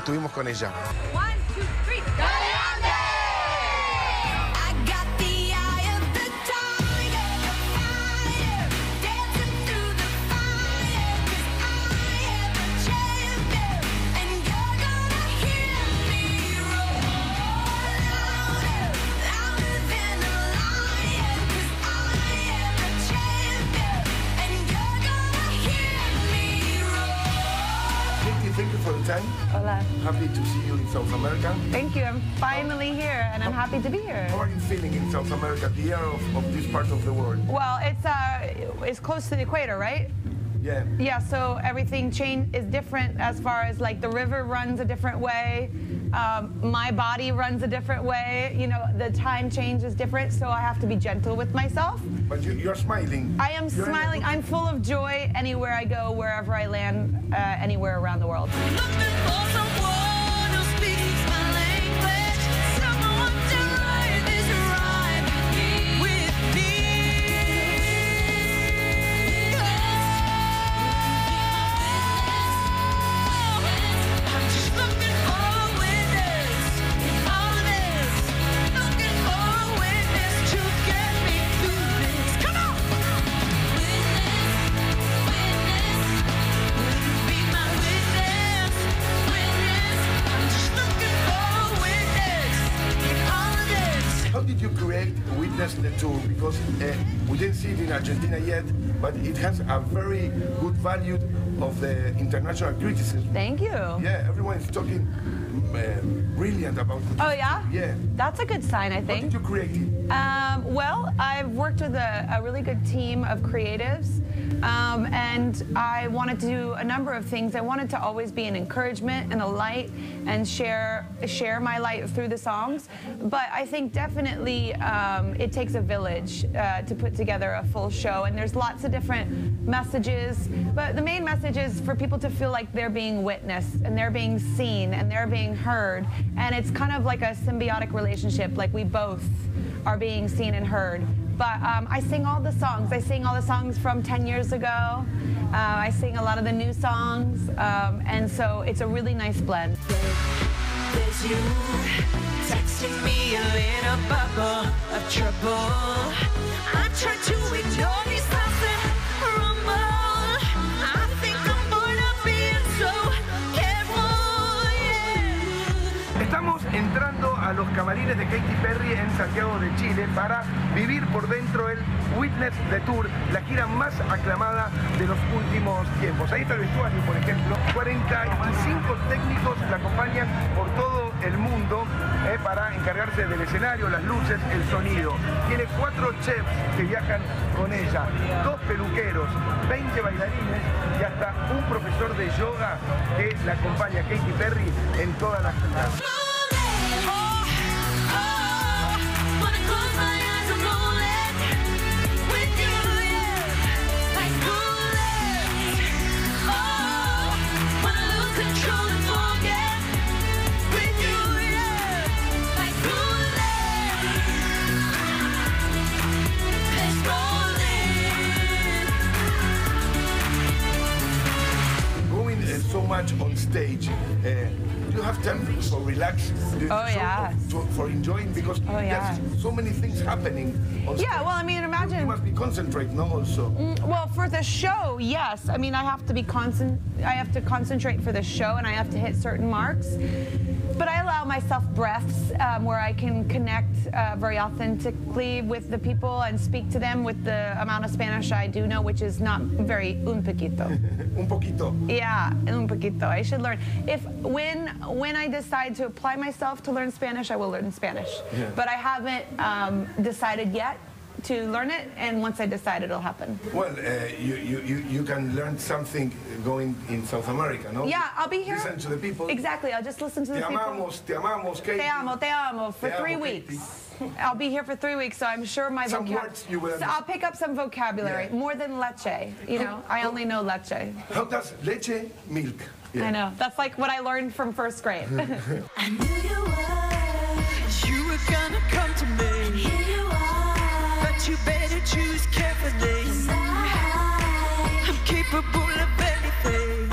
estuvimos con ella. 1, 2, 3, Thank you for the time. Hola. Happy to see you in South America. Thank you. I'm finally here, and I'm happy to be here. How are you feeling in South America, the air of this part of the world? Well, it's close to the equator, right? Yeah. Yeah, so everything is different as far as like the river runs a different way. My body runs a different way. You know, the time change is different, so I have to be gentle with myself. But you're smiling. I am smiling. I'm full of joy anywhere I go, wherever I land, anywhere around the world. The tour, because we didn't see it in Argentina yet, but it has a very good value of the international criticism. Thank you. Yeah, everyone is talking brilliant about it. Oh yeah? Yeah. That's a good sign, I think. How did you create it? Well, I've worked with a really good team of creatives, and I wanted to do a number of things. I wanted to always be an encouragement and a light and share my light through the songs. But I think definitely it takes a village to put together a full show, and there's lots of different messages. But the main message is for people to feel like they're being witnessed and they're being seen and they're being heard. And it's kind of like a symbiotic relationship, like we both are being seen and heard. But I sing all the songs. I sing all the songs from 10 years ago. I sing a lot of the new songs. And so it's a really nice blend. There's you texting me a little bubble of trouble. I try to ignore these thoughts that rumble. I think I'm bored of being so careful, yeah. Estamos entrando a los camarines de Katy Perry en Santiago de Chile para vivir por dentro el Witness the Tour, la gira más aclamada de los últimos tiempos. Ahí está el vestuario, por ejemplo. 45 técnicos la acompañan por todo el mundo para encargarse del escenario, las luces, el sonido. Tiene 4 chefs que viajan con ella, 2 peluqueros, 20 bailarines y hasta un profesor de yoga que la acompaña a Katy Perry en todas las giras. So much on stage. Do you have time for relax? For enjoying, because there's so many things happening on stage. Yeah, well, I mean, imagine. You must be concentrated, no? Also. Well, for the show, yes. I mean, I have to concentrate for the show, and I have to hit certain marks. But I allow myself breaths where I can connect very authentically with the people and speak to them with the amount of Spanish I do know, which is not very un poquito. Un poquito. Yeah, un poquito. I should learn. When I decide to apply myself to learn Spanish, I will learn Spanish. Yeah. But I haven't decided yet to learn it, and once I decide, it'll happen. Well, you can learn something going in South America, no? Yeah, I'll be here. Listen to the people. Exactly, I'll just listen to the people. Te amamos, Katy. Te amo, for 3 weeks. I'll be here for 3 weeks, so I'm sure my vocabulary. So I'll pick up some vocabulary, more than leche. You know, I only know leche. How does leche, milk? Yeah. I know. That's like what I learned from 1st grade. I knew you were gonna come to me. And here you are. But you better choose carefully. 'Cause I'm capable of anything,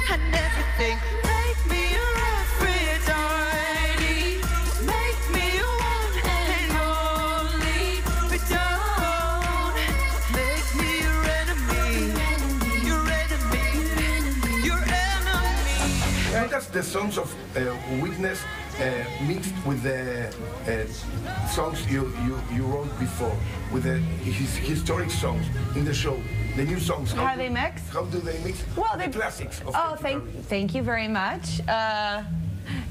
I never does the songs of Witness mixed with the songs you wrote before, with the historic songs in the show, the new songs? How do they mix? How do they mix? Well, the classics of thank you very much.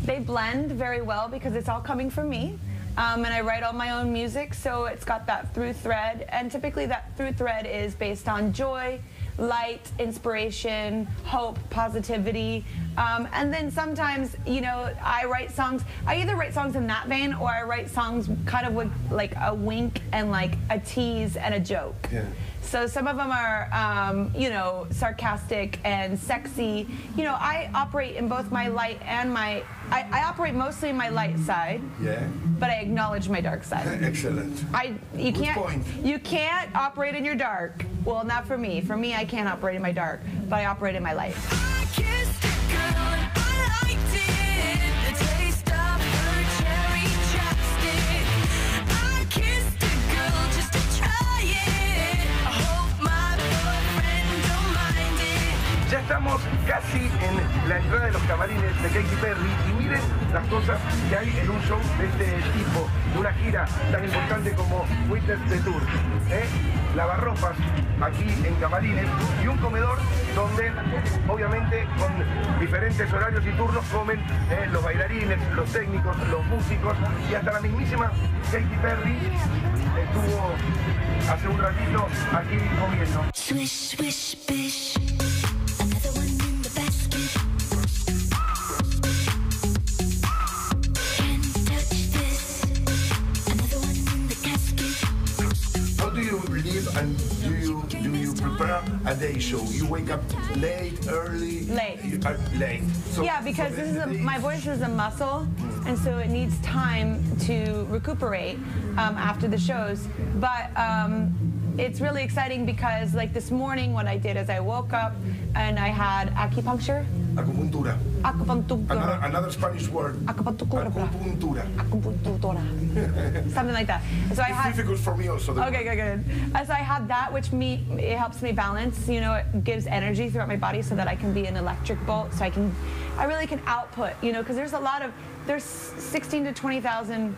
They blend very well because it's all coming from me. And I write all my own music, so it's got that through thread. And typically that through thread is based on joy, light, inspiration, hope, positivity. And then sometimes, you know, I write songs. I either write songs in that vein or I write songs kind of with like a wink and like a tease and a joke. Yeah. So some of them are, you know, sarcastic and sexy. You know, I operate in both my light and my... I operate mostly in my light side. Yeah. But I acknowledge my dark side. Excellent. You can't operate in your dark. Well, not for me. For me, I can't operate in my dark, but I operate in my light. I kissed a girl and I liked it. The taste of her cherry chapstick. I kissed a girl just to try it. I hope my boyfriend don't mind it. Ya estamos casi en la entrada de los camarines de Katy Perry y miren las cosas que hay en un show de este tipo, de una gira tan importante como Witness the Tour. Lavarropas aquí en camarines y un comedor donde obviamente con diferentes horarios y turnos comen los bailarines, los técnicos, los músicos y hasta la mismísima Katy Perry estuvo hace un ratito aquí comiendo. Swish, swish, bish. Another one in the basket. Can't touch this. Another one in the casket. How do you live and do you prepare a day show? You wake up late, early? Late. You are late. So, Yeah, because this is my voice is a muscle, and so it needs time to recuperate after the shows. But it's really exciting because, like this morning, what I did is I woke up and I had acupuncture. Acupuntura. Acupuntura. Another Spanish word. Acupuntura. Acupuntura. Acupuntura. Something like that. So It's difficult for me also. Okay, good. As I had that, which it helps me balance. You know, it gives energy throughout my body so that I can be an electric bolt. So I really can output. You know, because there's 16 to 20,000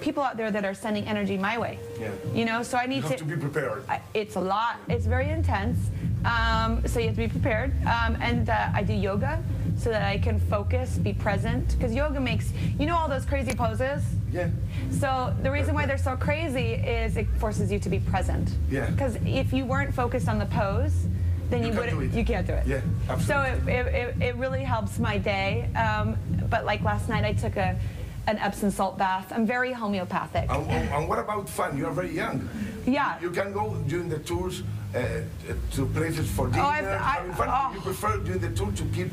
people out there that are sending energy my way. Yeah. You know, so I need You have to be prepared. It's a lot. It's very intense. So you have to be prepared. And I do yoga so that I can focus, be present. Because yoga makes, you know all those crazy poses? Yeah. So the reason why they're so crazy is it forces you to be present. Yeah. Because if you weren't focused on the pose, then you can't do it. Yeah, absolutely. So it really helps my day. But like last night, I took an Epsom salt bath. I'm very homeopathic. And what about fun? You are very young. Yeah. You can go during the tours to places for dinner, having fun. You prefer during the tour to keep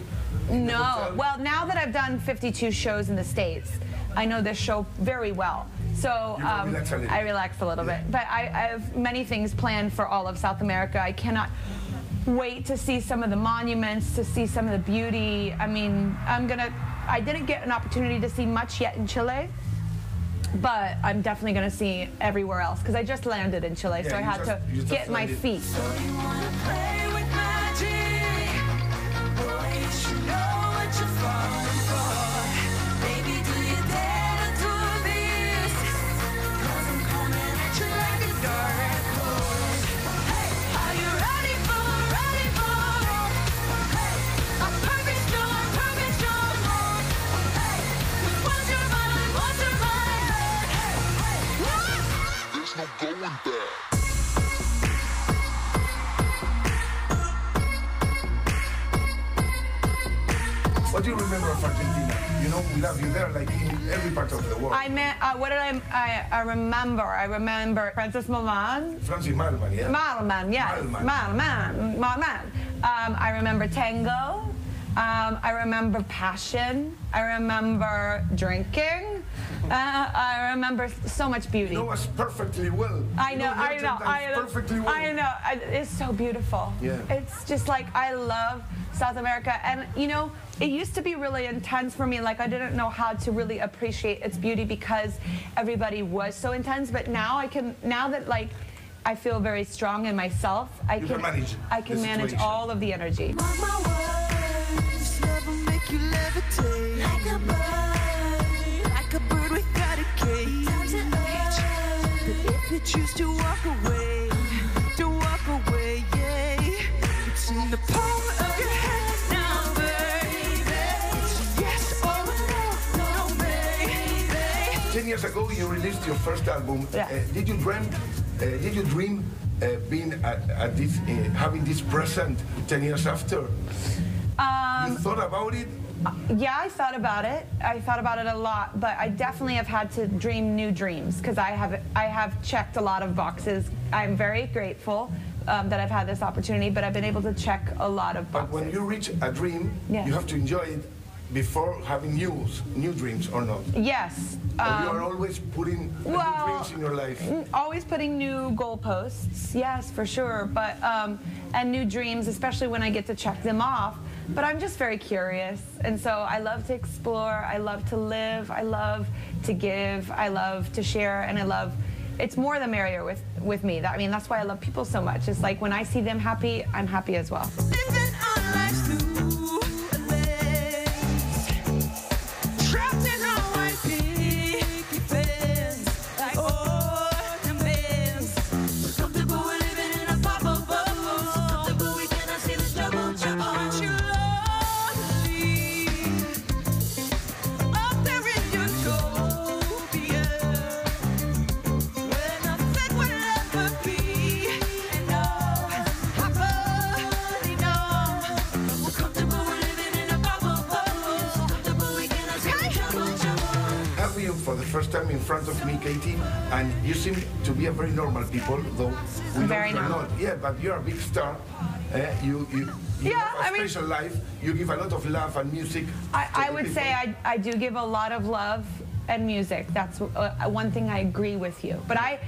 in the hotel? Well, now that I've done 52 shows in the States, I know this show very well. So I relax a little bit. But I have many things planned for all of South America. I cannot wait to see some of the monuments, to see some of the beauty. I mean, I didn't get an opportunity to see much yet in Chile, but I'm definitely going to see everywhere else because I just landed in Chile, so I had to get my feet. So you wanna play with magic? Boy, you should know what you're falling for. Baby, do you dare to do this? 'Cause I'm coming at you like a dark horse. Hey, are you ready for it? Hey, a perfect storm, perfect storm. Hey, what's your mind, what's your mind? Hey, what? There's no going back. What do you remember of Argentina? You know, we love you there, like in every part of the world. What did I remember? I remember Francis Malman. Francis Malman, yeah. Malman, yes. Malman. I remember tango. I remember passion. I remember drinking. I remember so much beauty. You know us perfectly well. I know. Perfectly well. I know. It's so beautiful. Yeah. It's just like I love South America, and you know, it used to be really intense for me. Like I didn't know how to really appreciate its beauty because everybody was so intense. But now I can. Now that like I feel very strong in myself, I can manage all of the energy. Mark my words, never make you live years ago, you released your first album. Yeah. Did you dream being at this, having this present 10 years after? You thought about it? Yeah, I thought about it. I thought about it a lot, but I definitely have had to dream new dreams because I have checked a lot of boxes. I'm very grateful that I've had this opportunity, but I've been able to check a lot of boxes. But when you reach a dream, Yes. you have to enjoy it before having new dreams, or not? Yes. Or you are always putting new dreams in your life? Always putting new goalposts, yes, for sure. But and new dreams, especially when I get to check them off. But I'm just very curious, and so I love to explore. I love to live. I love to give. I love to share, and I love. It's more the merrier with me. I mean, that's why I love people so much. It's like when I see them happy, I'm happy as well. Living on life's new lens, trapped in our white picket fence, like ornaments. Comfortable with living in a bubble, comfortable we cannot see the trouble. Aren't you lonely? Up there in utopia, where nothing will ever be enough. Happily numb. We're comfortable living in a bubble, comfortable we cannot see the trouble. I have you for the first time in front of me, Katy, and you seem to be a very normal people, though we know Very you're normal. not. Yeah, but you're a big star. You Yeah, have a I mean- special life. You give a lot of love and music. I to the would people. say I do give a lot of love and music. That's one thing I agree with you. But I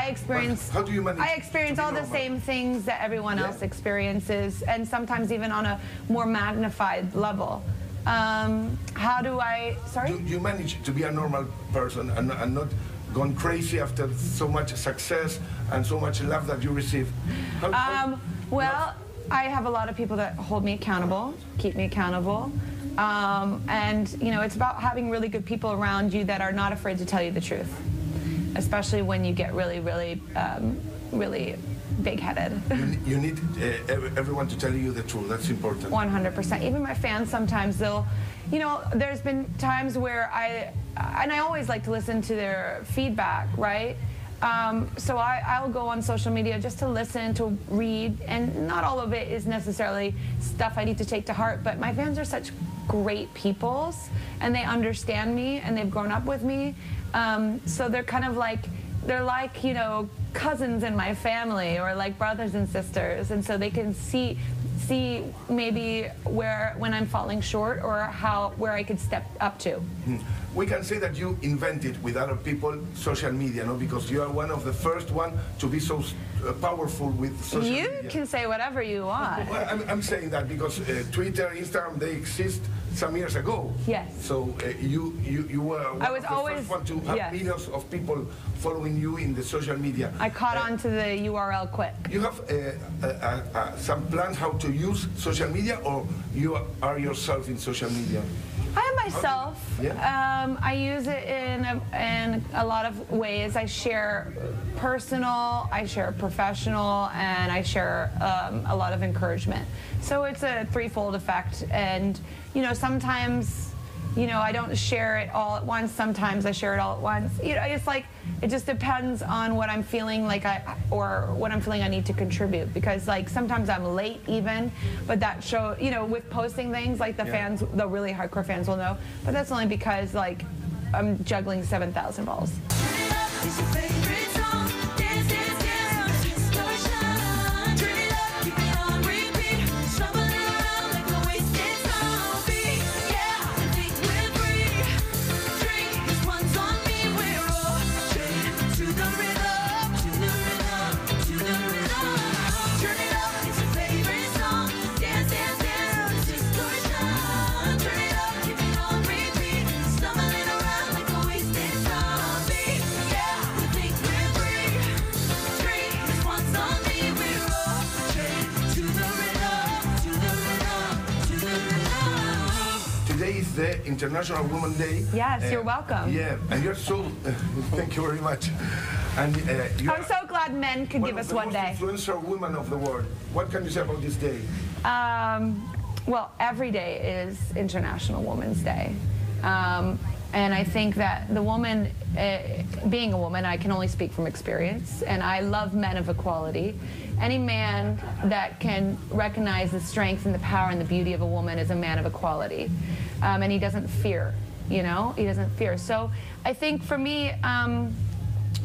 experience. How do you manage I experience to be all the normal? same things that everyone Yeah. else experiences, and sometimes even on a more magnified level. How do I? Sorry. Do you manage to be a normal person and not gone crazy after so much success and so much love that you receive? Well, I have a lot of people that hold me accountable, keep me accountable. And, you know, it's about having really good people around you that are not afraid to tell you the truth, especially when you get really, really, really big-headed. You need everyone to tell you the truth. That's important. 100%. Even my fans, sometimes they'll, you know, there's been times where I always like to listen to their feedback, right? So I'll go on social media just to listen, to read, and not all of it is necessarily stuff I need to take to heart, but my fans are such great peoples, and they understand me, and they've grown up with me. So they're kind of like, they're like, you know, cousins in my family, or like brothers and sisters, and so they can see maybe when I'm falling short, or where I could step up to. We can say that you invented with other people social media, no? Because you are one of the first one to be so powerful with social media. You can say whatever you want. Well, I'm saying that because Twitter, Instagram, they exist some years ago. Yes. So you were one I was of the always- first one to have yes. millions of people following you in the social media. I caught on to the URL quick. You have some plans how to use social media, or you are yourself in social media? I am myself. Yeah. I use it in a lot of ways. I share personal, I share professional, and I share a lot of encouragement. So it's a threefold effect. And, you know, sometimes, you know, I don't share it all at once. Sometimes I share it all at once. You know, it's like, it just depends on what I'm feeling like or what I'm feeling I need to contribute. Because like sometimes I'm late even, but that show, you know, with posting things, like the fans, the really hardcore fans will know. But that's only because like I'm juggling 7,000 balls. It's your favorite song. Dance, dance, dance. Distortion. Turn it up, keep it on repeat. Stumbling around like a wasted zombie. Yeah, I think we're free. Drink, this one's on me. We're all straight to the rhythm, to the rhythm, to the rhythm. Turn it up, it's your favorite song. Dance, dance, dance. Distortion. Turn it up, keep it on repeat. Stumbling around like a wasted zombie. Yeah, we think we're free. Free, this one's on me. We're all straight to the rhythm, to the rhythm, to the rhythm. Today is the International Women's Day. Yes, you're welcome. Yeah, and you're so. Thank you very much. And you I'm so glad men could give us one day. One of the most influential women of the world. What can you say about this day? Well, every day is International Women's Day. And I think that the woman, being a woman, I can only speak from experience, and I love men of equality. Any man that can recognize the strength and the power and the beauty of a woman is a man of equality. And he doesn't fear, you know? He doesn't fear. So I think for me,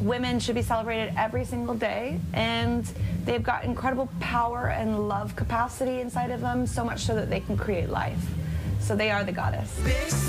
women should be celebrated every single day, and they've got incredible power and love capacity inside of them, so much so that they can create life. So they are the goddess.